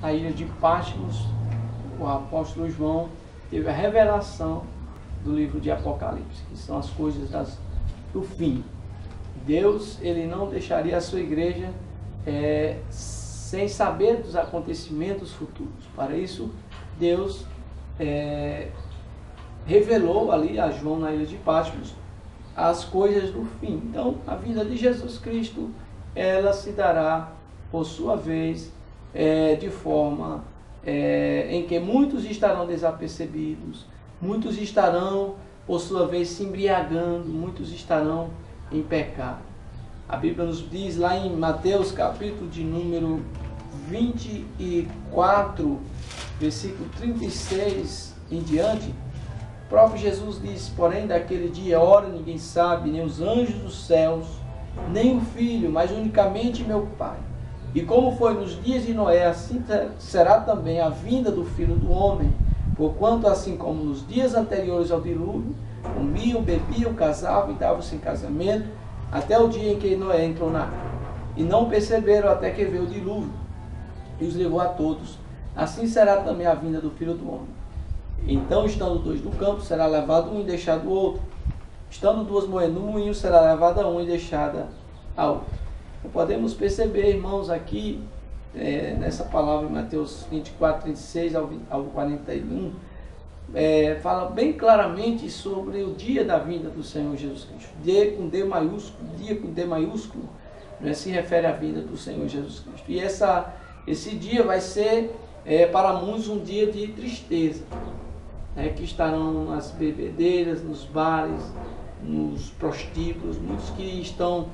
na ilha de Patmos, o apóstolo João teve a revelação do livro de Apocalipse, que são as coisas do fim. Deus, ele não deixaria a sua igreja sem saber dos acontecimentos futuros. Para isso, Deus revelou ali a João na ilha de Patmos as coisas do fim. Então, a vinda de Jesus Cristo, ela se dará, por sua vez, de forma em que muitos estarão desapercebidos, muitos estarão, por sua vez, se embriagando, muitos estarão em pecado. A Bíblia nos diz lá em Mateus, capítulo de número 24, versículo 36 em diante, o próprio Jesus diz: porém daquele dia, hora, ninguém sabe, nem os anjos dos céus, nem o Filho, mas unicamente meu Pai. E como foi nos dias de Noé, assim será também a vinda do Filho do Homem. Porquanto, assim como nos dias anteriores ao dilúvio, comiam, bebiam, casavam e davam-se em casamento, até o dia em que Noé entrou na arca. E não perceberam até que veio o dilúvio e os levou a todos. Assim será também a vinda do Filho do Homem. Então, estando dois no campo, será levado um e deixado o outro. Estando duas moendo no moinho, será levada uma e deixada a outra. Então, podemos perceber, irmãos, aqui, nessa palavra, em Mateus 24, 36 ao 41, fala bem claramente sobre o dia da vinda do Senhor Jesus Cristo. Dia com D maiúsculo, né, se refere à vinda do Senhor Jesus Cristo. E esse dia vai ser, para muitos, um dia de tristeza, né, que estarão nas bebedeiras, nos bares, nos prostíbulos, muitos que estão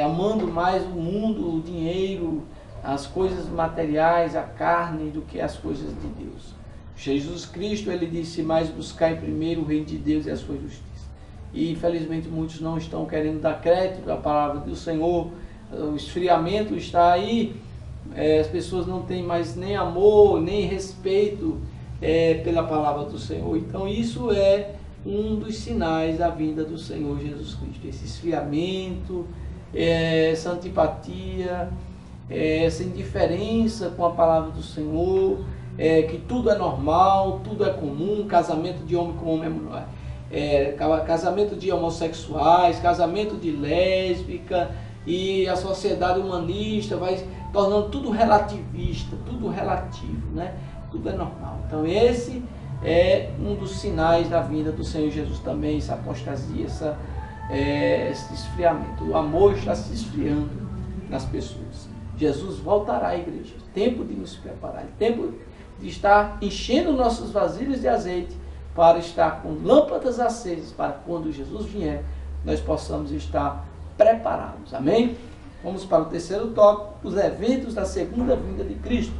amando mais o mundo, o dinheiro, as coisas materiais, a carne, do que as coisas de Deus. Jesus Cristo, ele disse: mais buscai primeiro o reino de Deus e a sua justiça. E infelizmente muitos não estão querendo dar crédito à palavra do Senhor. O esfriamento está aí, as pessoas não têm mais nem amor, nem respeito pela palavra do Senhor. Então isso é um dos sinais da vinda do Senhor Jesus Cristo. Esse esfriamento, essa antipatia, essa indiferença com a palavra do Senhor, que tudo é normal, tudo é comum, casamento de homem com homem é mulher, casamento de homossexuais, casamento de lésbica, e a sociedade humanista vai tornando tudo relativista, tudo relativo, né? Tudo é normal. Então esse é um dos sinais da vinda do Senhor Jesus também, essa apostasia, esse esfriamento. O amor está se esfriando nas pessoas. Jesus voltará à igreja. Tempo de nos preparar, tempo de estar enchendo nossos vasilhos de azeite, para estar com lâmpadas acesas, para quando Jesus vier, nós possamos estar preparados. Amém? Vamos para o terceiro tópico: os eventos da segunda vinda de Cristo.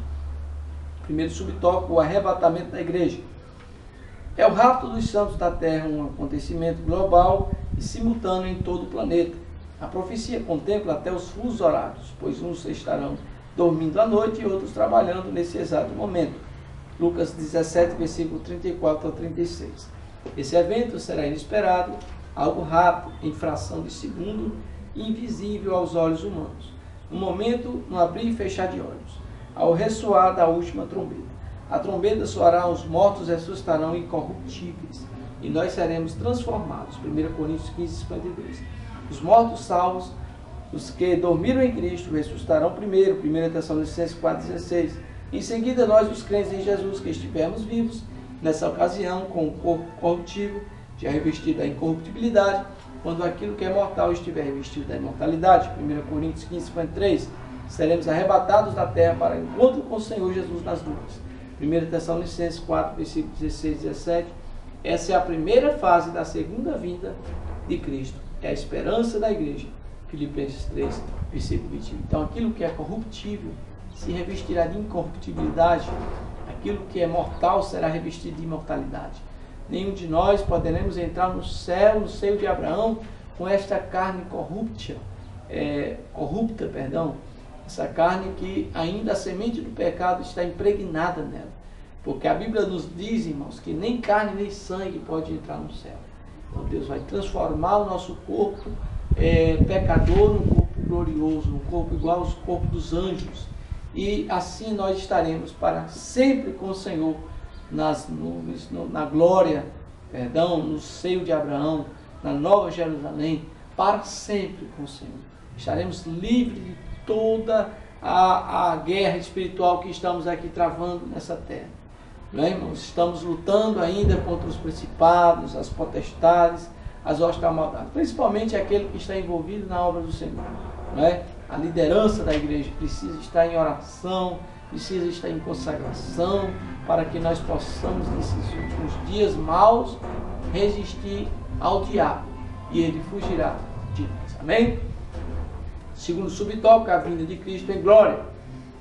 Primeiro subtópico: o arrebatamento da igreja. É o rapto dos santos da terra, um acontecimento global e simultâneo em todo o planeta. A profecia contempla até os fusos horários, pois uns estarão dormindo à noite e outros trabalhando nesse exato momento. Lucas 17, versículo 34 ao 36. Esse evento será inesperado, algo rápido, em fração de segundo, invisível aos olhos humanos. Um momento, no abrir e fechar de olhos, ao ressoar da última trombeta. A trombeta soará, os mortos ressuscitarão incorruptíveis, e nós seremos transformados. 1 Coríntios 15, 52. Os mortos salvos, os que dormiram em Cristo, ressuscitarão primeiro. 1 Tessalonicenses 4,16. Em seguida, nós, os crentes em Jesus, que estivermos vivos, nessa ocasião, com o corpo corruptível, já revestido da incorruptibilidade, quando aquilo que é mortal estiver revestido da imortalidade. 1 Coríntios 15, 53. Seremos arrebatados da terra para encontro com o Senhor Jesus nas nuvens. 1 Tessalonicenses 4, versículos 16 e 17. Essa é a primeira fase da segunda vinda de Cristo. É a esperança da igreja. Filipenses 3, versículo 21. Então, aquilo que é corruptível se revestirá de incorruptibilidade. Aquilo que é mortal será revestido de imortalidade. Nenhum de nós poderemos entrar no céu, no seio de Abraão, com esta carne corrupta, essa carne que ainda a semente do pecado está impregnada nela. Porque a Bíblia nos diz, irmãos, que nem carne nem sangue pode entrar no céu. Então Deus vai transformar o nosso corpo pecador num corpo glorioso, num corpo igual aos corpos dos anjos. e assim nós estaremos para sempre com o Senhor nas nuvens, na glória, no seio de Abraão, na Nova Jerusalém, para sempre com o Senhor. Estaremos livres de toda a guerra espiritual que estamos aqui travando nessa terra. Não é, irmãos? Estamos lutando ainda contra os principados, as potestades, as hostes da maldade, principalmente aquele que está envolvido na obra do Senhor. Não é? A liderança da igreja precisa estar em oração, precisa estar em consagração, para que nós possamos, nesses últimos dias maus, resistir ao diabo, e ele fugirá de nós. Amém? Segundo subtópico, a vinda de Cristo em glória.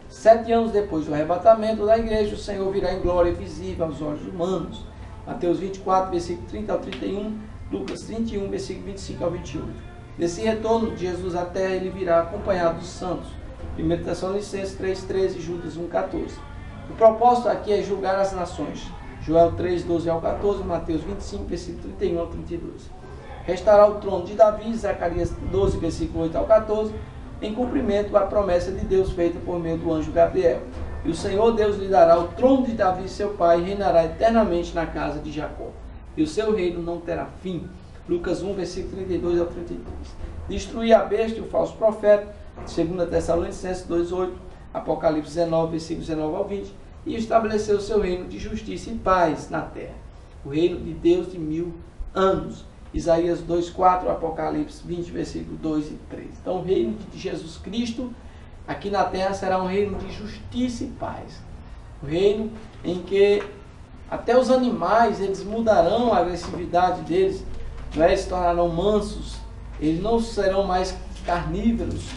7 anos depois do arrebatamento da igreja, o Senhor virá em glória visível aos olhos humanos. Mateus 24, versículo 30 ao 31, Lucas 31, versículo 25 ao 28. Nesse retorno de Jesus à terra, ele virá acompanhado dos santos. 1 Tessalonicenses 3,13 e Judas 1,14. O propósito aqui é julgar as nações. Joel 3, 12 ao 14, Mateus 25, versículo 31 ao 32. Restaurará o trono de Davi, Zacarias 12, versículo 8 ao 14, em cumprimento à promessa de Deus feita por meio do anjo Gabriel. E o Senhor Deus lhe dará o trono de Davi, seu pai, e reinará eternamente na casa de Jacó. E o seu reino não terá fim. Lucas 1, versículo 32 ao 33. Destruir a besta e o falso profeta, 2 Tessalonicenses 2,8, Apocalipse 19, versículo 19 ao 20, e estabeleceu o seu reino de justiça e paz na terra. O reino de Deus de 1000 anos. Isaías 2,4, Apocalipse 20, versículo 2 e 3. Então o reino de Jesus Cristo aqui na terra será um reino de justiça e paz. Um reino em que até os animais, eles mudarão a agressividade deles, né? Se tornarão mansos, eles não serão mais carnívoros,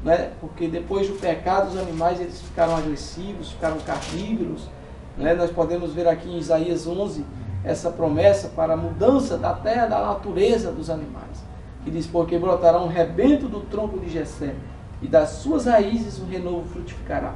né? Porque depois do pecado os animais eles ficaram agressivos, ficaram carnívoros, né? Nós podemos ver aqui em Isaías 11, essa promessa para a mudança da terra, da natureza dos animais. Que diz, porque brotará um rebento do tronco de Jessé, e das suas raízes o renovo frutificará.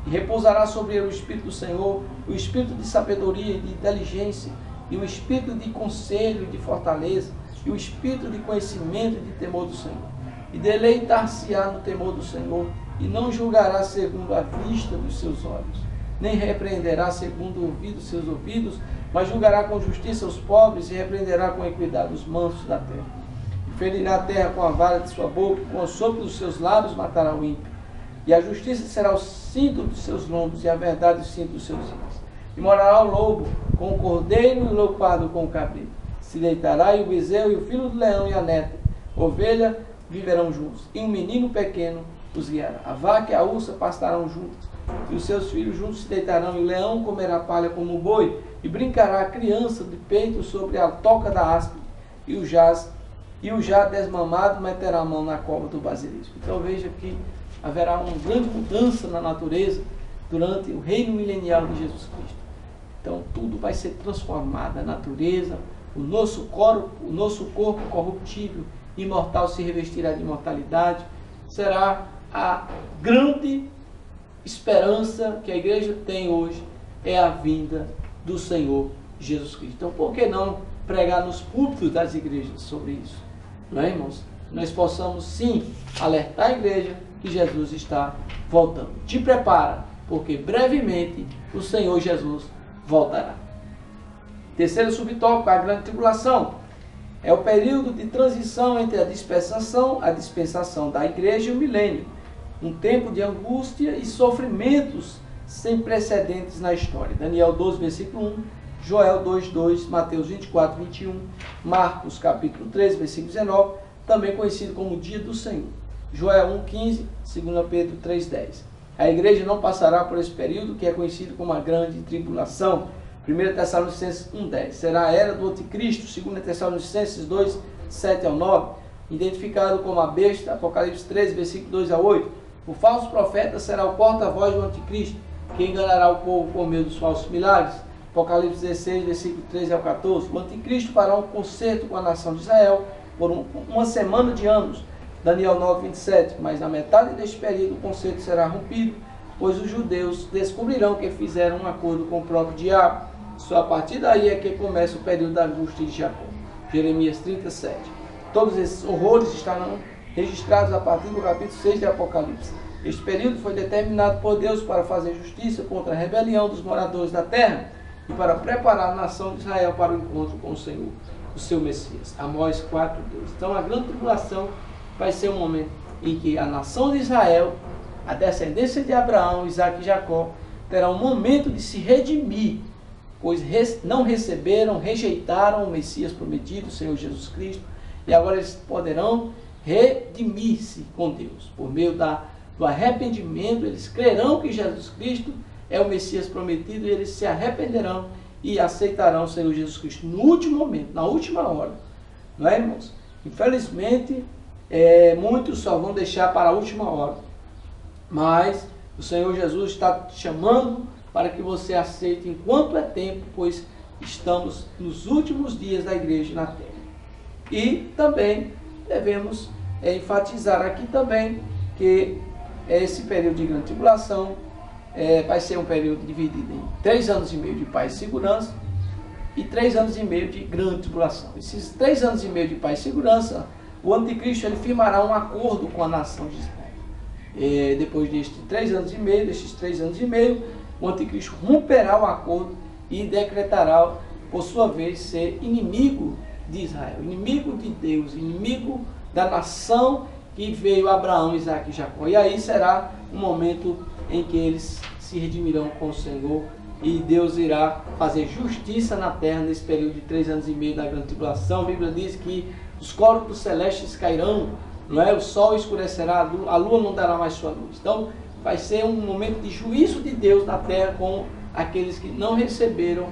E repousará sobre ele o Espírito do Senhor, o Espírito de sabedoria e de inteligência, e o Espírito de conselho e de fortaleza, e o Espírito de conhecimento e de temor do Senhor. E deleitar-se-á no temor do Senhor, e não julgará segundo a vista dos seus olhos, nem repreenderá segundo o ouvido dos seus ouvidos, mas julgará com justiça os pobres e repreenderá com equidade os mansos da terra. E ferirá a terra com a vara de sua boca, com o sopro dos seus lábios matará o ímpio. E a justiça será o cinto dos seus lombos, e a verdade o cinto dos seus rins. E morará o lobo com o cordeiro e o leopardo com o cabrito. Se deitará e o bezerro e o filho do leão e a neta, ovelha, viverão juntos. E um menino pequeno os guiará. A vaca e a ursa pastarão juntos, e os seus filhos juntos se deitarão, e o leão comerá palha como o boi, e brincará a criança de peito sobre a toca da áspide, e o já desmamado meterá a mão na cova do basilisco. Então veja que haverá uma grande mudança na natureza durante o reino milenial de Jesus Cristo. Então tudo vai ser transformado, a natureza, o nosso corpo corruptível, imortal, se revestirá de imortalidade. Será a grande esperança que a igreja tem hoje, é a vinda do Senhor Jesus Cristo. Então por que não pregar nos púlpitos das igrejas sobre isso? Não é, irmãos? Nós possamos sim alertar a igreja que Jesus está voltando. Te prepara, porque brevemente o Senhor Jesus voltará. Terceiro subtópico, a grande tribulação. É o período de transição entre a dispensação da igreja e o milênio. Um tempo de angústia e sofrimentos sem precedentes na história. Daniel 12, versículo 1, Joel 2, 2, Mateus 24, 21, Marcos capítulo 13, versículo 19, também conhecido como o dia do Senhor. Joel 1, 15, 2 Pedro 3, 10. A igreja não passará por esse período que é conhecido como a grande tribulação. 1 Tessalonicenses 1, 10. Será a era do anticristo, 2 Tessalonicenses 2, 7 ao 9, identificado como a besta, Apocalipse 13, versículo 2 a 8. O falso profeta será o porta-voz do anticristo, que enganará o povo por meio dos falsos milagres. Apocalipse 16, versículo 13 ao 14. O anticristo fará um concerto com a nação de Israel por uma semana de anos. Daniel 9, 27. Mas na metade deste período o concerto será rompido, pois os judeus descobrirão que fizeram um acordo com o próprio diabo. Só a partir daí é que começa o período da angústia de Jacó. Jeremias 37. Todos esses horrores estarão registrados a partir do capítulo 6 de Apocalipse. Este período foi determinado por Deus para fazer justiça contra a rebelião dos moradores da terra e para preparar a nação de Israel para o encontro com o Senhor, o seu Messias. Amós 4:2. Então a grande tribulação vai ser um momento em que a nação de Israel, a descendência de Abraão, Isaque e Jacó, terá um momento de se redimir, pois não receberam, rejeitaram o Messias prometido, o Senhor Jesus Cristo, e agora eles poderão redimir-se com Deus. Por meio do arrependimento, eles crerão que Jesus Cristo é o Messias prometido e eles se arrependerão e aceitarão o Senhor Jesus Cristo no último momento, na última hora. Não é, irmãos? Infelizmente, muitos só vão deixar para a última hora. Mas o Senhor Jesus está te chamando para que você aceite enquanto é tempo, pois estamos nos últimos dias da igreja na terra. E também devemos enfatizar aqui também que esse período de grande tribulação vai ser um período dividido em 3 anos e meio de paz e segurança e 3 anos e meio de grande tribulação. Esses 3 anos e meio de paz e segurança, o anticristo ele firmará um acordo com a nação de Israel. Depois destes 3 anos e meio, o anticristo romperá o acordo e decretará, por sua vez, ser inimigo de Israel, inimigo de Deus, inimigo da nação que veio Abraão, Isaque e Jacó. E aí será um momento em que eles se redimirão com o Senhor e Deus irá fazer justiça na terra nesse período de 3 anos e meio da grande tribulação. A Bíblia diz que os corpos celestes cairão, não é? O sol escurecerá, a lua não dará mais sua luz. Então vai ser um momento de juízo de Deus na terra com aqueles que não receberam